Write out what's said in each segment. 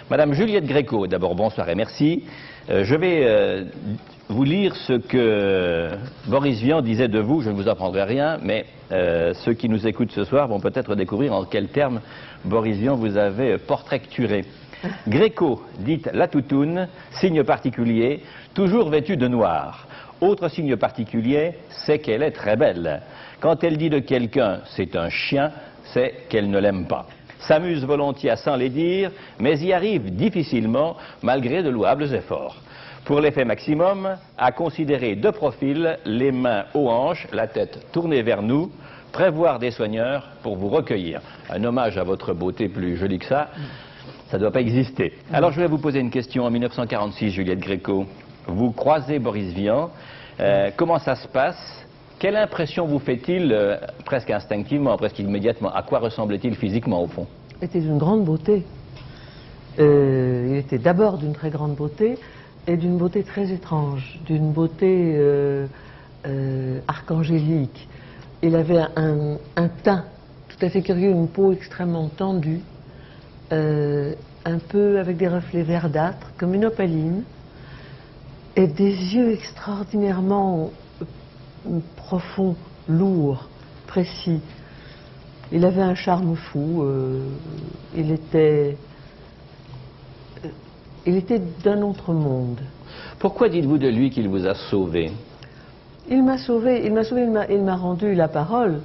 Madame Juliette Gréco, d'abord bonsoir et merci. Je vais vous lire ce que Boris Vian disait de vous, je ne vous apprendrai rien, mais ceux qui nous écoutent ce soir vont peut-être découvrir en quels termes Boris Vian vous avait portraituré. Gréco, dite la toutoune, signe particulier, toujours vêtue de noir. Autre signe particulier, c'est qu'elle est très belle. Quand elle dit de quelqu'un « c'est un chien », c'est qu'elle ne l'aime pas. S'amuse volontiers à s'en les dire, mais y arrive difficilement, malgré de louables efforts. Pour l'effet maximum, à considérer de profil, les mains aux hanches, la tête tournée vers nous, prévoir des soigneurs pour vous recueillir. Un hommage à votre beauté plus jolie que ça ne doit pas exister. Alors je vais vous poser une question. En 1946, Juliette Gréco, vous croisez Boris Vian, comment ça se passe? Quelle impression vous fait-il, presque instinctivement, presque immédiatement? À quoi ressemblait-il physiquement, au fond? Il était d'une grande beauté. Il était d'abord d'une très grande beauté, et d'une beauté très étrange, d'une beauté archangélique. Il avait un teint tout à fait curieux, une peau extrêmement tendue, un peu avec des reflets verdâtres, comme une opaline, et des yeux extraordinairement profond, lourd, précis. Il avait un charme fou. Il était d'un autre monde. Pourquoi dites-vous de lui qu'il vous a sauvé? Il m'a sauvé, il m'a rendu la parole,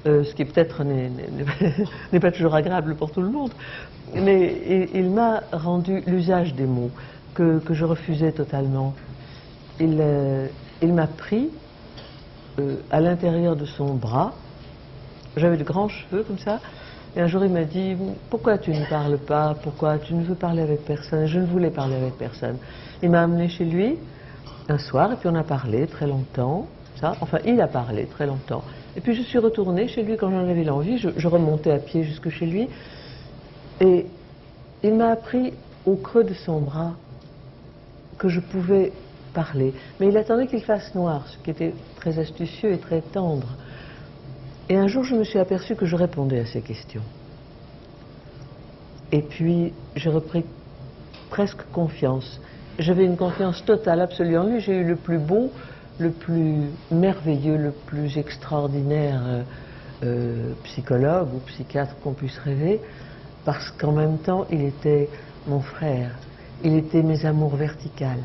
ce qui peut-être n'est pas toujours agréable pour tout le monde, mais il m'a rendu l'usage des mots que je refusais totalement. Il m'a pris à l'intérieur de son bras. J'avais de grands cheveux comme ça, et un jour il m'a dit « Pourquoi tu ne parles pas? Pourquoi tu ne veux parler avec personne ?» Je ne voulais parler avec personne. Il m'a amené chez lui un soir, et puis on a parlé très longtemps, enfin il a parlé très longtemps. Et puis je suis retournée chez lui quand j'en avais l'envie, je remontais à pied jusque chez lui, et il m'a appris au creux de son bras que je pouvais parler. Mais il attendait qu'il fasse noir, ce qui était très astucieux et très tendre. Et un jour, je me suis aperçue que je répondais à ses questions. Et puis, j'ai repris presque confiance. J'avais une confiance totale, absolue en lui. J'ai eu le plus beau, le plus merveilleux, le plus extraordinaire psychologue ou psychiatre qu'on puisse rêver, parce qu'en même temps, il était mon frère. Il était mes amours verticales.